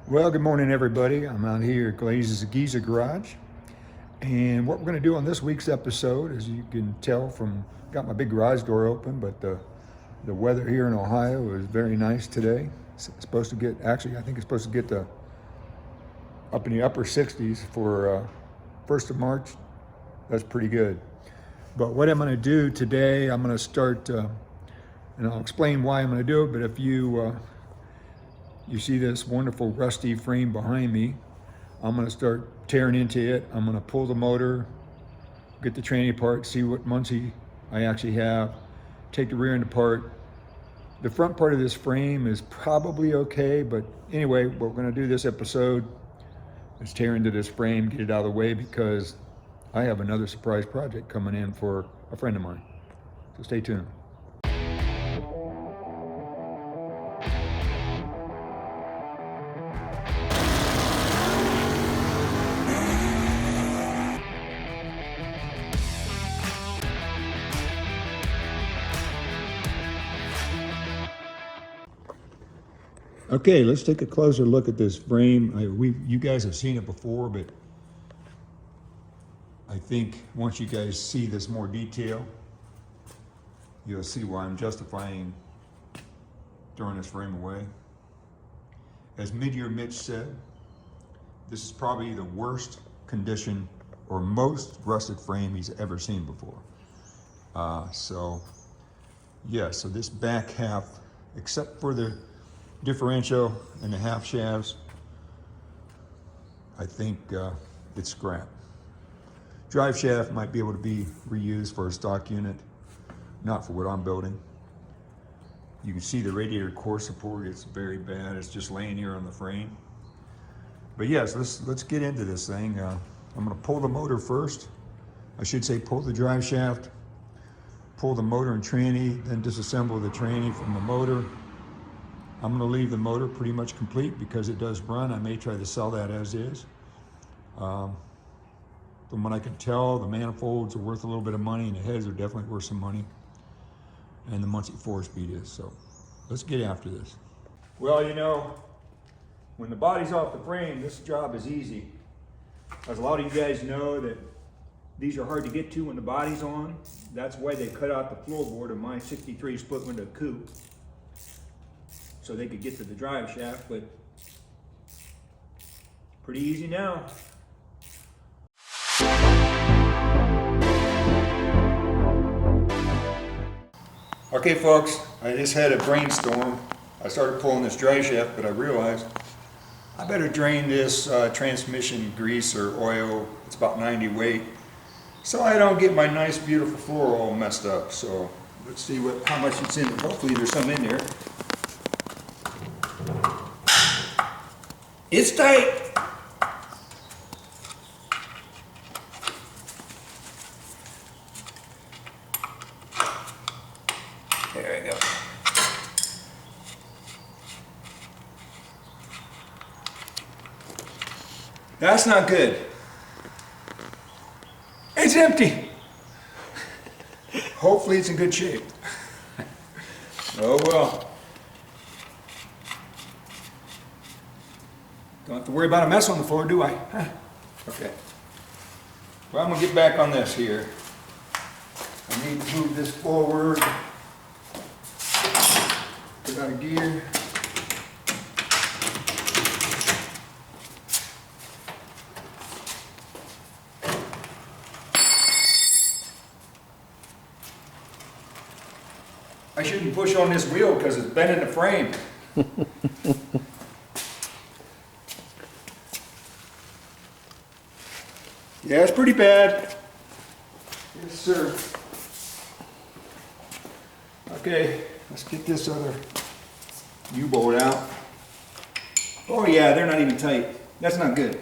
Well, good morning, everybody. I'm out here at Glaze's Giza Garage. And what we're going to do on this week's episode, as you can tell from, got my big garage door open, but the weather here in Ohio is very nice today. It's supposed to get, actually, I think it's supposed to get to up in the upper 60s for 1st of March. That's pretty good. But what I'm going to do today, I'm going to start, and I'll explain why I'm going to do it, but if you see this wonderful rusty frame behind me, I'm going to start tearing into it. I'm going to pull the motor, get the tranny apart, see what Muncie I actually have, take the rear end apart. The front part of this frame is probably okay, but anyway, what we're going to do this episode is tear into this frame, get it out of the way, because I have another surprise project coming in for a friend of mine. So stay tuned. Okay, let's take a closer look at this frame. You guys have seen it before, but I think once you guys see this more detail, you'll see why I'm justifying throwing this frame away. As Mid-Year Mitch said, this is probably the worst condition or most rusted frame he's ever seen before. So this back half, except for the differential and the half shafts, I think it's scrap. Drive shaft might be able to be reused for a stock unit, not for what I'm building. You can see the radiator core support, it's very bad. It's just laying here on the frame. But yes, let's get into this thing. I'm gonna pull the motor first. I should say pull the drive shaft, pull the motor and tranny, then disassemble the tranny from the motor. I'm going to leave the motor pretty much complete because it does run. I may try to sell that as is. From what I can tell, the manifolds are worth a little bit of money and the heads are definitely worth some money. And the Muncie 4-speed is. So let's get after this. Well, you know, when the body's off the frame, this job is easy. As a lot of you guys know that these are hard to get to when the body's on. That's why they cut out the floorboard of my 63 split window coupe, so they could get to the drive shaft, but pretty easy now. Okay folks, I just had a brainstorm. I started pulling this drive shaft, but I realized I better drain this transmission grease or oil. It's about 90 weight, so I don't get my nice beautiful floor all messed up. So let's see how much it's in. Hopefully there's some in there. It's tight. There we go. That's not good. It's empty. Hopefully it's in good shape. Oh well. Don't have to worry about a mess on the floor, do I? Okay. Well, I'm gonna get back on this here. I need to move this forward. Put out of gear. I shouldn't push on this wheel because it's bending the frame. Yeah, it's pretty bad. Yes, sir. Okay, let's get this other U-bolt out. Oh yeah, they're not even tight. That's not good.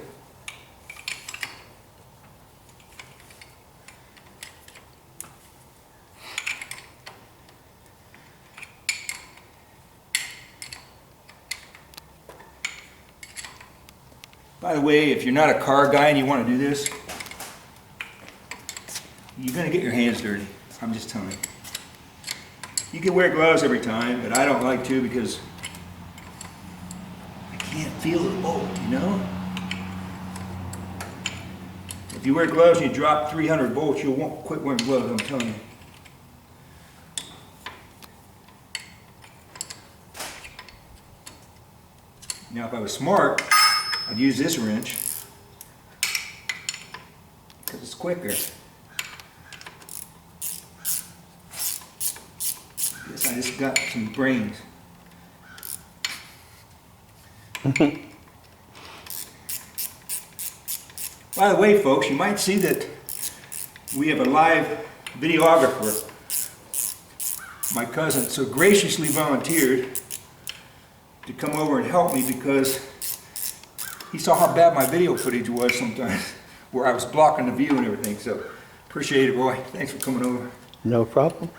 By the way, if you're not a car guy and you want to do this, you're going to get your hands dirty. I'm just telling you. You can wear gloves every time, but I don't like to because I can't feel the bolt, you know? If you wear gloves and you drop 300 bolts, you won't quit wearing gloves, I'm telling you. Now if I was smart, I'd use this wrench because it's quicker. Guess I just got some brains. By the way, folks, you might see that we have a live videographer. My cousin so graciously volunteered to come over and help me because he saw how bad my video footage was sometimes, where I was blocking the view and everything. So appreciate it, Roy. Thanks for coming over. No problem.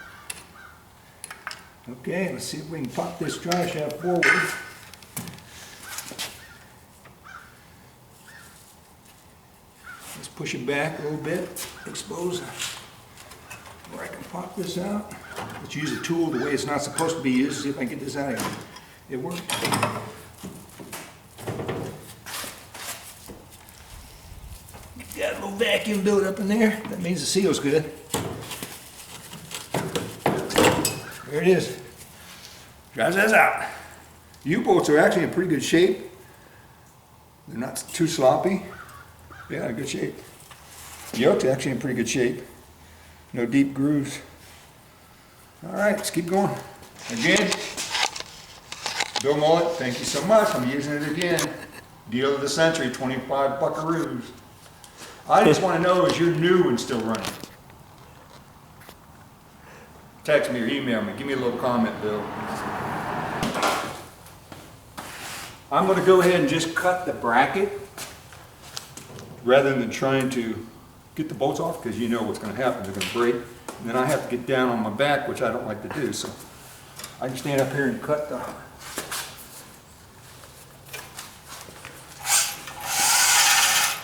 Okay, let's see if we can pop this drive shaft forward. Let's push it back a little bit, expose where I can pop this out. Let's use the tool the way it's not supposed to be used. See if I can get this out of here. It worked. Got a little vacuum built up in there. That means the seal's good. There it is. Drives us out. U-bolts are actually in pretty good shape. They're not too sloppy. Yeah, good shape. The yoke's actually in pretty good shape. No deep grooves. All right, let's keep going. Again, Bill Mullet, thank you so much. I'm using it again. Deal of the century, 25 buckaroos. I just want to know, is your new one still running? Text me or email me. Give me a little comment, Bill. I'm going to go ahead and just cut the bracket rather than trying to get the bolts off, because you know what's going to happen. They're going to break. And then I have to get down on my back, which I don't like to do. So I can stand up here and cut the...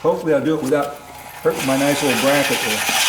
Hopefully I'll do it without hurting my nice little bracket there.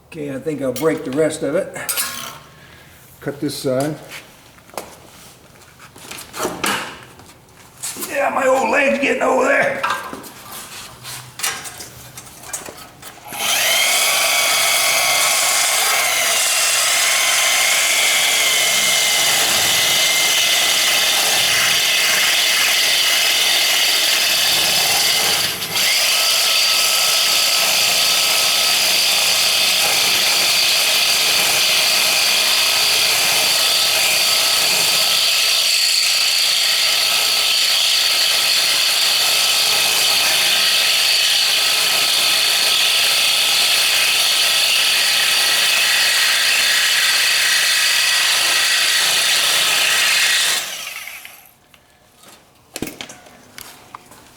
Okay, I think I'll break the rest of it. Cut this side. Yeah, my old leg's getting over there.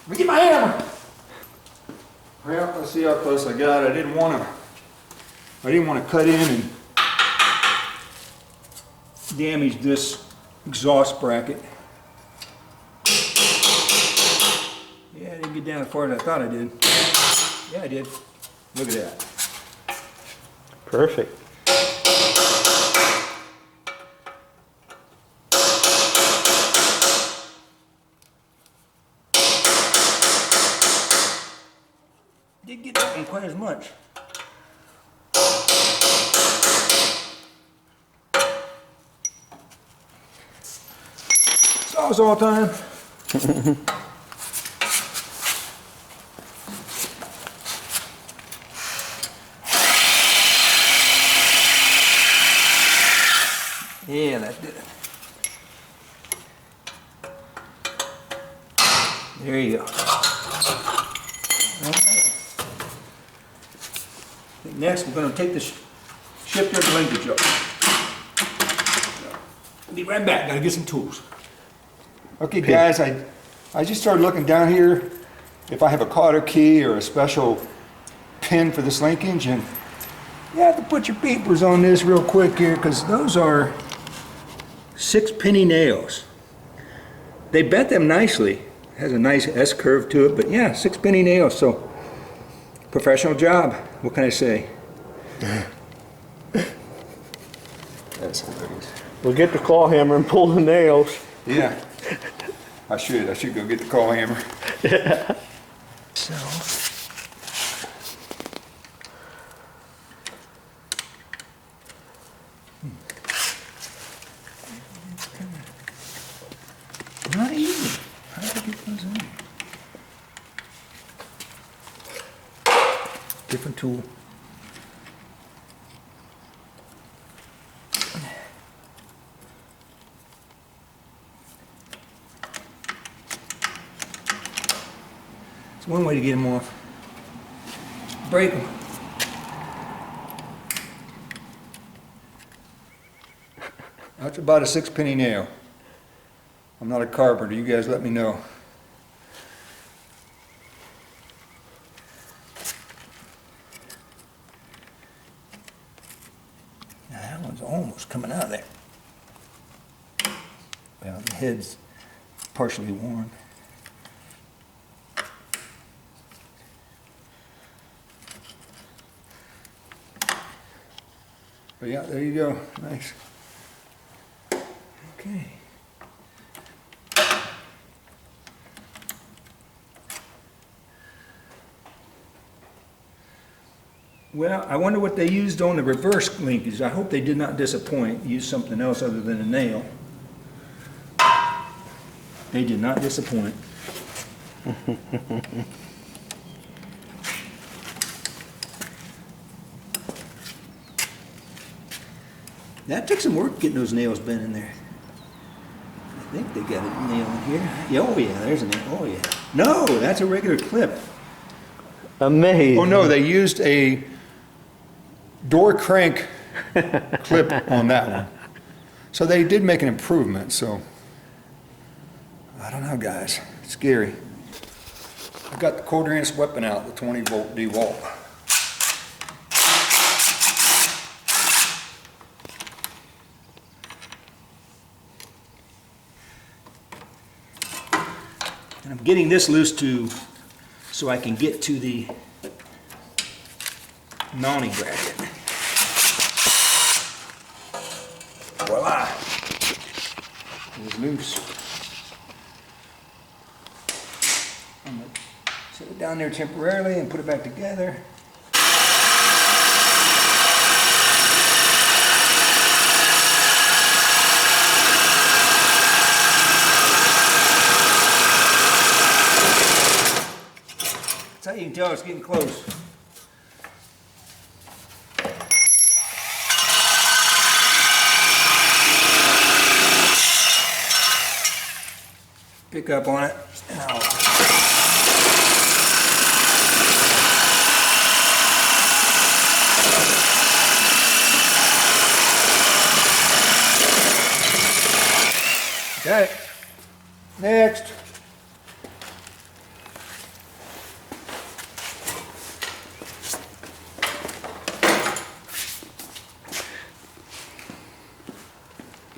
Let me get my hammer. Well, let's see how close I got. I didn't want to cut in and damage this exhaust bracket. Yeah, I didn't get down as far as I thought I did. Yeah, I did. Look at that. Perfect. Didn't get that one quite as much. Saws all time. Yeah, that did it. There you go. Next, we're going to take the shifter and linkage up. I'll be right back. Got to get some tools. Okay, guys, I just started looking down here if I have a cotter key or a special pin for this linkage, and you have to put your peepers on this real quick here because those are 6-penny nails. They bent them nicely. It has a nice S curve to it, but yeah, 6-penny nails. So professional job. What can I say? That's hilarious. We'll get the claw hammer and pull the nails. Yeah, I should go get the claw hammer. So. Not easy. How do I get those in? Different tool. It's one way to get them off. Break them. That's about a 6-penny nail. I'm not a carpenter, you guys let me know. Now that one's almost coming out of there. Well, the head's partially worn. But yeah, there you go, nice. Okay. Well, I wonder what they used on the reverse linkage. I hope they did not disappoint. Used something else other than a nail. They did not disappoint. That took some work getting those nails bent in there. I think they got a nail in here. Yeah, oh yeah, there's a nail. Oh yeah. No, that's a regular clip. Amazing. Oh no, they used a door crank clip on that one. So they did make an improvement, so I don't know, guys. It's scary. I got the 1/4-inch weapon out, the 20-volt DeWalt. And I'm getting this loose so I can get to the mounting bracket. Voila! It was loose. I'm going to set it down there temporarily and put it back together. That's how you can tell it's getting close. Pick up on it, and I'll got it. Next.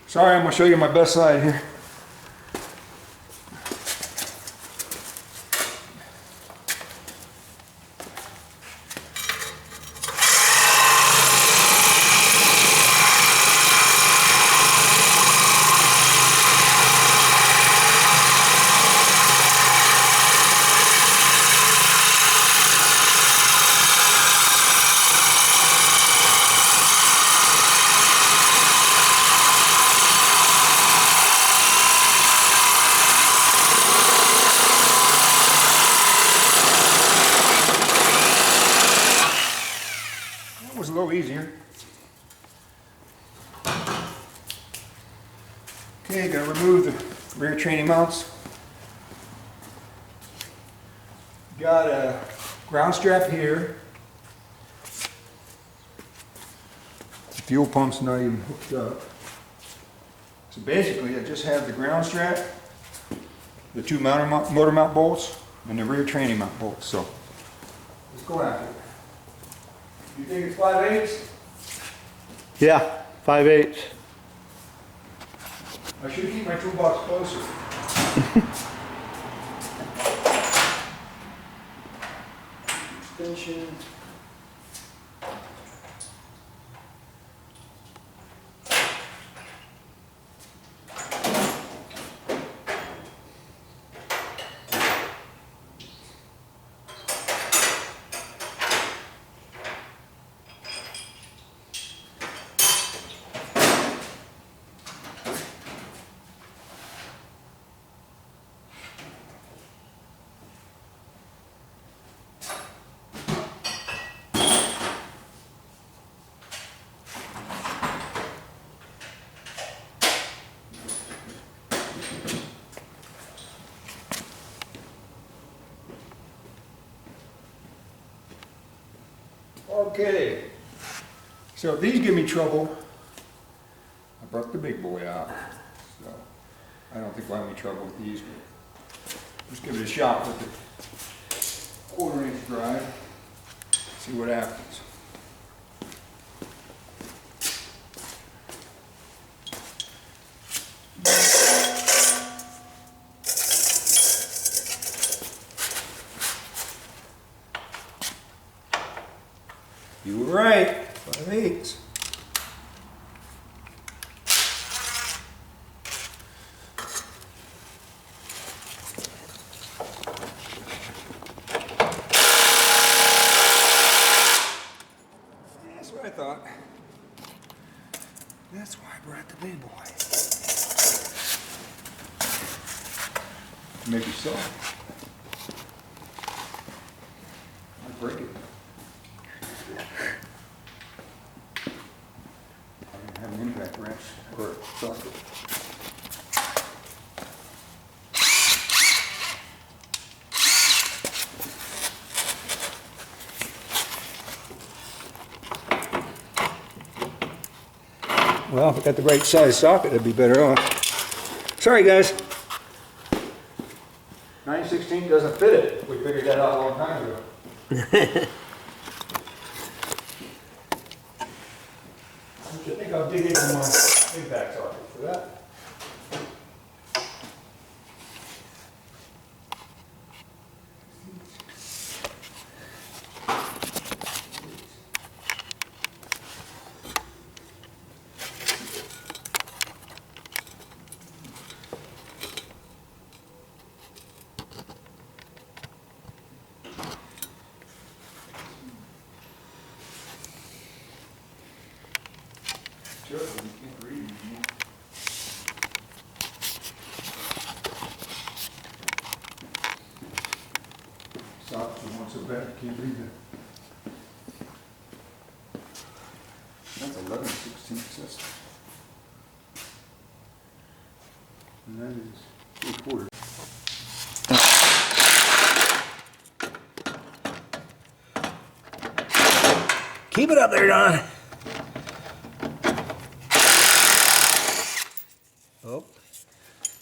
Sorry, I'm going to show you my best side here. Was a little easier. Okay, gotta remove the rear training mounts. Got a ground strap here. The fuel pump's not even hooked up. So basically I just have the ground strap the two motor mount bolts and the rear tranny mount bolts. So let's go after it. You think it's 5/8? Yeah, 5/8. I should keep my toolbox closer. Extension. Okay, so if these give me trouble, I brought the big boy out. So I don't think we'll have any trouble with these, but let's give it a shot with the 1/4" drive, see what happens. You were right, 5/8. That's what I thought. That's why I brought the big boy. Maybe so. I'll break it. Have an impact wrench or socket. Well, if I got the right size socket, I'd be better off. Sorry, guys. 9/16 doesn't fit it. We figured that out a long time ago. I think I'll dig into my impact socket for that. Sure, you can't read anymore. Soft, you want so bad, you can't read that. That's 11/16 system. And that is 3/4. Keep it up there, Don. Oh,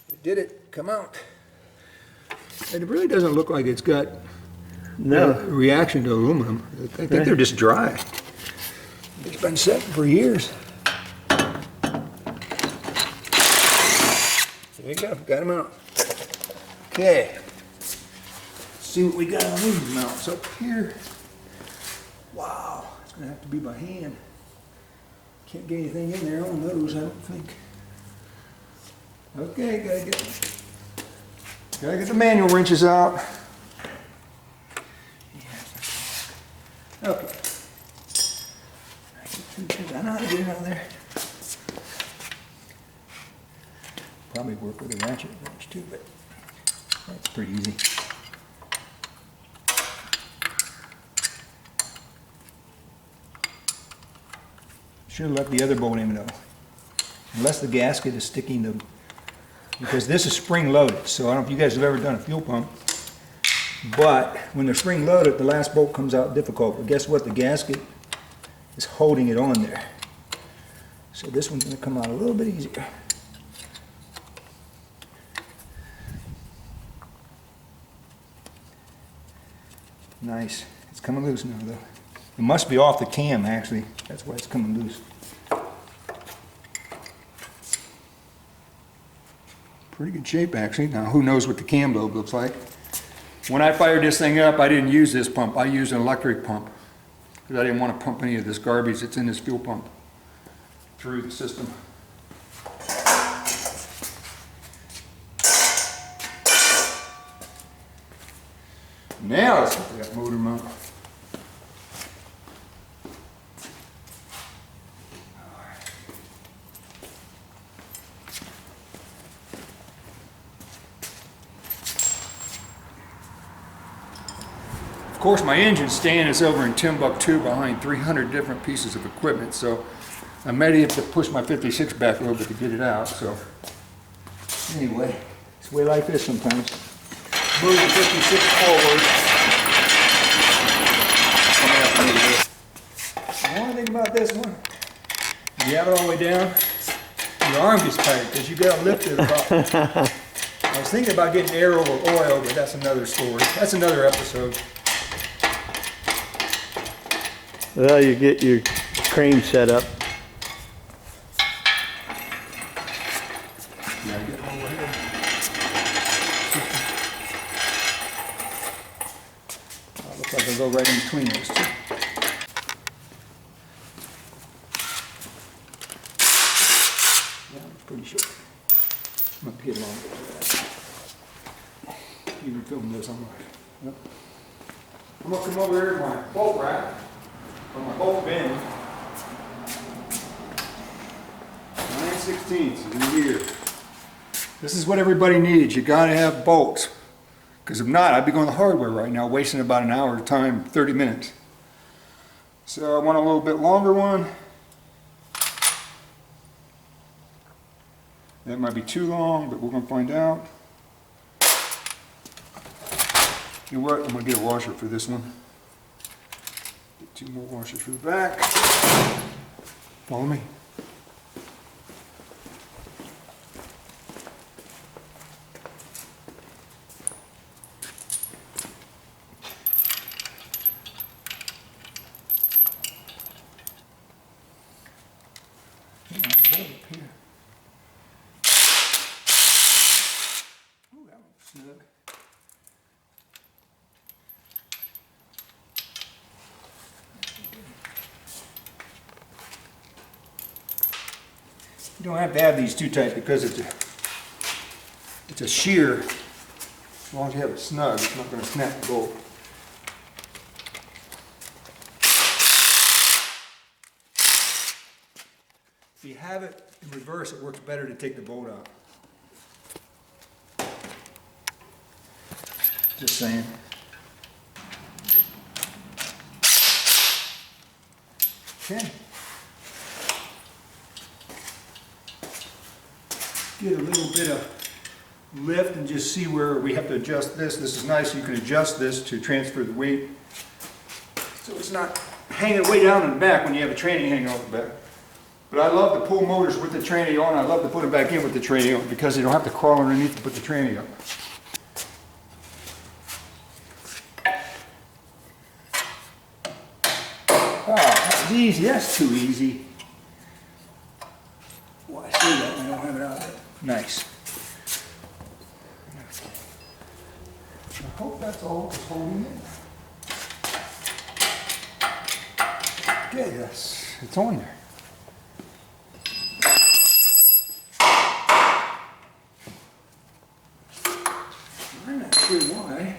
it did it come out. And it really doesn't look like it's got No. a reaction to aluminum. I think they're just dry. It's been setting for years. There you go, got them out. Okay. Let's see what we got on these mounts up here. Wow, it's gonna have to be by hand. Can't get anything in there on those, I don't think. Okay, gotta get the manual wrenches out. Okay. I know how to get it out of there. Probably work with a ratchet wrench too, but that's pretty easy. Should have left the other bolt in though. Unless the gasket is sticking to, because this is spring loaded, so I don't know if you guys have ever done a fuel pump, but when they're spring loaded, the last bolt comes out difficult, but guess what? The gasket is holding it on there. So this one's gonna come out a little bit easier. Nice. It's coming loose now though. It must be off the cam actually. That's why it's coming loose. Pretty good shape actually. Now who knows what the cam lobe looks like. When I fired this thing up, I didn't use this pump. I used an electric pump because I didn't want to pump any of this garbage that's in this fuel pump through the system. Now let's get that motor mount. Of course, my engine stand is over in Timbuktu behind 300 different pieces of equipment, so I might have to push my 56 back a little bit to get it out. So anyway, it's the way life is sometimes. Move the 56 forward. The one thing about this one, if you have it all the way down, your arm gets tight because you got to lift it about. I was thinking about getting air over oil, but that's another story. That's another episode. Well, you get your crane set up. Yeah, get over here. Oh, looks like I'll go right in between those two. Yeah, I'm pretty sure. I'm gonna get along with that. You can film this, I'm like, yep. I'm gonna come over here to my bolt rack, or my bolt bin. 9/16 in here. This is what everybody needs. You gotta have bolts. Because if not, I'd be going to hardware right now, wasting about an hour of time, 30 minutes. So I want a little bit longer one. That might be too long, but we're gonna find out. You know what? I'm gonna get a washer for this one. Get 2 more washers for the back. Follow me. Snug. You don't have to have these too tight because it's a shear. As long as you have it snug, it's not going to snap the bolt. If you have it in reverse, it works better to take the bolt out. Just saying. Okay. Get a little bit of lift and just see where we have to adjust this. This is nice. You can adjust this to transfer the weight. So it's not hanging way down in the back when you have a tranny hanging off the back. But I love to pull motors with the tranny on. I love to put them back in with the tranny on because you don't have to crawl underneath to put the tranny up. Oh, that's easy. That's too easy. Well, I see that and I don't have it out there. Nice. I hope that's all just holding it. Okay, yes, it's on there. I'm not sure why.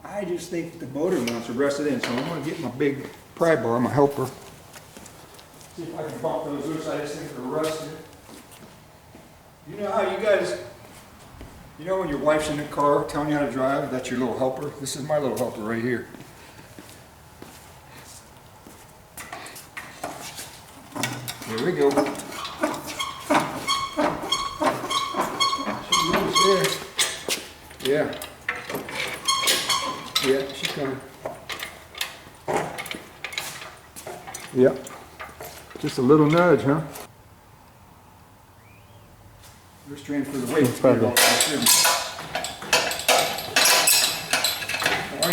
I just think the motor mounts are rusted in, so I'm going to get my big pry bar, my helper. See if I can bump those loose. I just think they're rusted. You know how you guys, you know when your wife's in the car telling you how to drive, that's your little helper? This is my little helper right here. There we go. She's almost there. Yeah. Yeah, she's coming. Yep. Just a little nudge, huh? Just transfer the weight.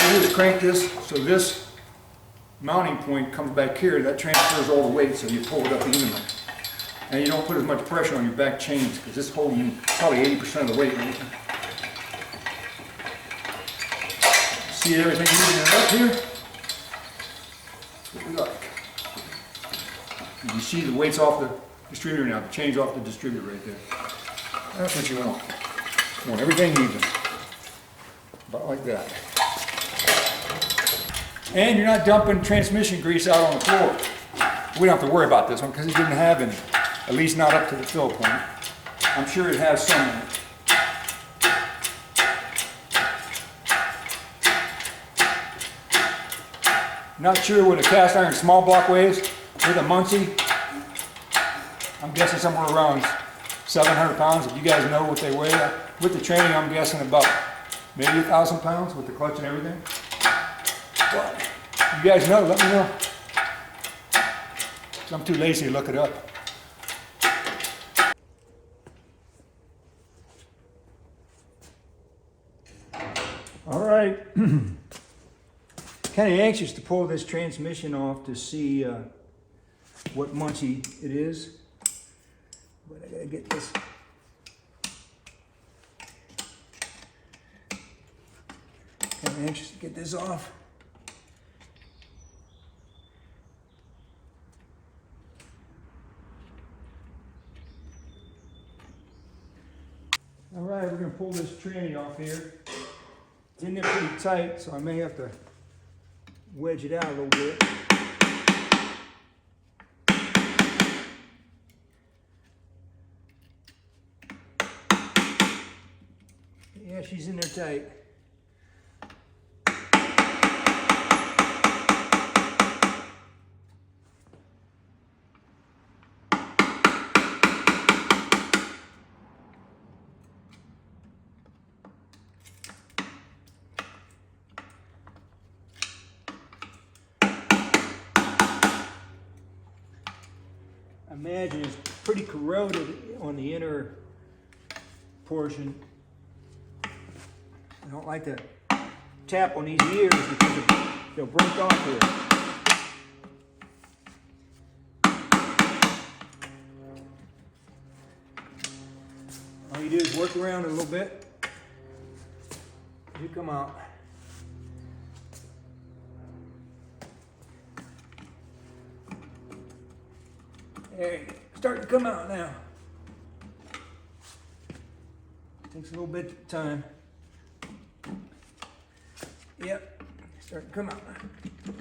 I do is crank this so this mounting point comes back here. That transfers all the weight, so you pull it up evenly. And you don't put as much pressure on your back chains because this is holding probably 80% of the weight right now. See everything moving up here? That's what we like. And you see the weight's off the distributor now, the chain's off the distributor right there. That's what you want. You want everything even. About like that. And you're not dumping transmission grease out on the floor. We don't have to worry about this one because it didn't have any. At least not up to the fill point. I'm sure it has some in it. Not sure what a cast iron small block weighs with a Muncie. I'm guessing somewhere around 700 pounds. If you guys know what they weigh. With the training, I'm guessing about maybe 1,000 pounds with the clutch and everything. But you guys know, let me know. 'Cause I'm too lazy to look it up. All right. Kind of anxious to pull this transmission off to see what Muncie it is. But I gotta get this. Kind of anxious to get this off. All right, we're gonna pull this tranny off here. It's in there pretty tight, so I may have to wedge it out a little bit. Yeah, she's in there tight. I imagine it's pretty corroded on the inner portion. I don't like to tap on these ears because they'll break off here. All you do is work around it a little bit. You come out. There you go. Starting to come out now. Takes a little bit of time. Yep, starting to come out.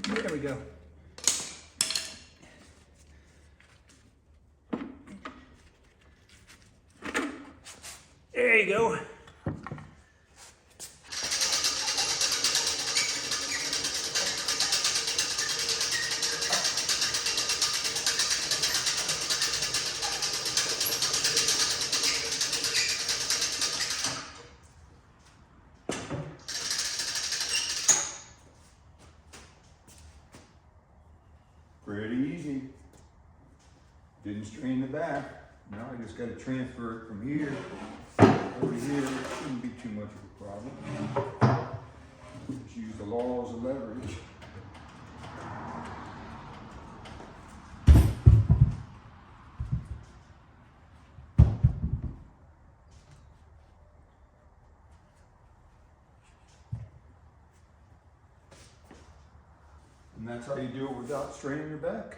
There we go. There you go. Pretty easy. Didn't strain the back. Now I just got to transfer it from here over to here. It shouldn't be too much of a problem. Just use the laws of leverage. And that's how you do it without straining your back.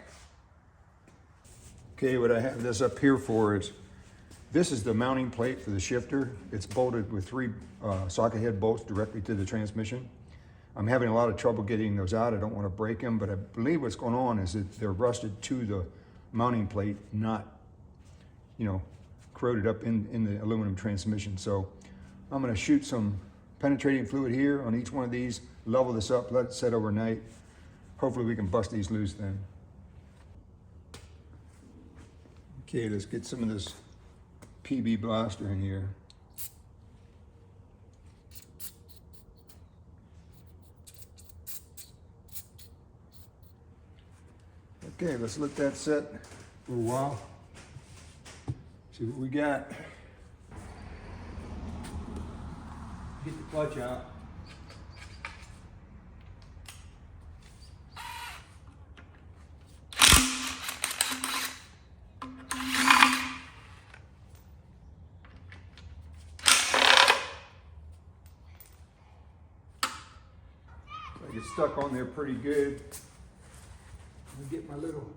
Okay, what I have this up here for is, this is the mounting plate for the shifter. It's bolted with 3 socket head bolts directly to the transmission. I'm having a lot of trouble getting those out. I don't want to break them, but I believe what's going on is that they're rusted to the mounting plate, not, corroded up in the aluminum transmission. So I'm going to shoot some penetrating fluid here on each one of these, level this up, let it set overnight. Hopefully we can bust these loose then. Okay, let's get some of this PB blaster in here. Okay, let's let that set for a while. See what we got. Get the clutch out. I get stuck on there pretty good. Let me get my little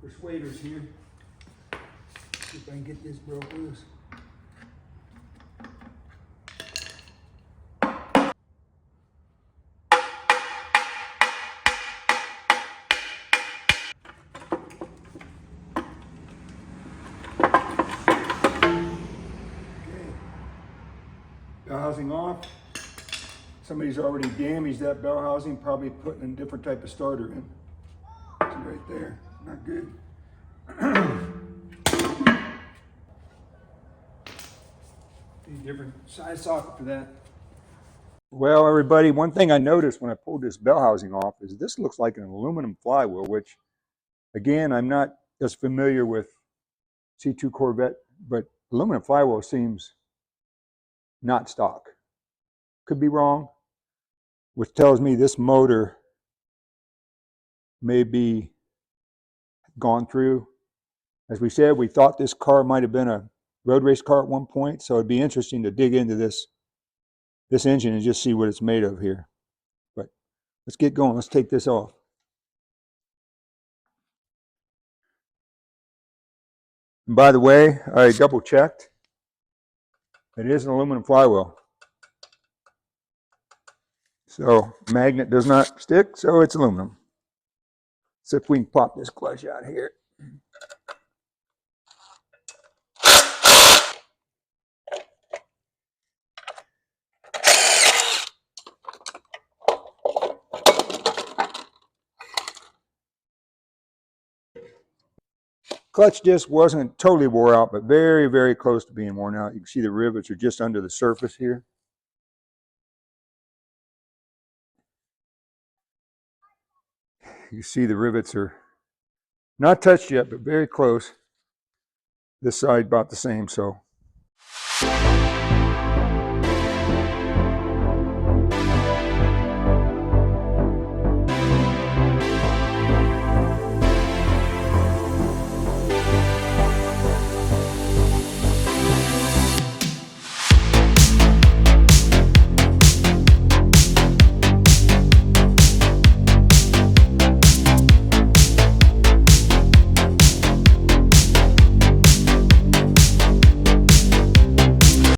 persuaders here. See if I can get this broke loose. Bell housing off. Somebody's already damaged that bell housing, probably putting a different type of starter in. See right there, not good. Need a different size socket for that. Well, everybody, one thing I noticed when I pulled this bell housing off is this looks like an aluminum flywheel, which, again, I'm not as familiar with C2 Corvette, but aluminum flywheel seems not stock. Could be wrong, which tells me this motor may be gone through. As we said, we thought this car might have been a road race car at one point, so it'd be interesting to dig into this engine and just see what it's made of here. But let's get going. Let's take this off. And by the way, I double checked. It is an aluminum flywheel. So magnet does not stick, so it's aluminum. See if we can pop this clutch out here. Clutch disc wasn't totally wore out, but very, very close to being worn out. You can see the rivets are just under the surface here. You see the rivets are not touched yet, but very close. This side about the same, so.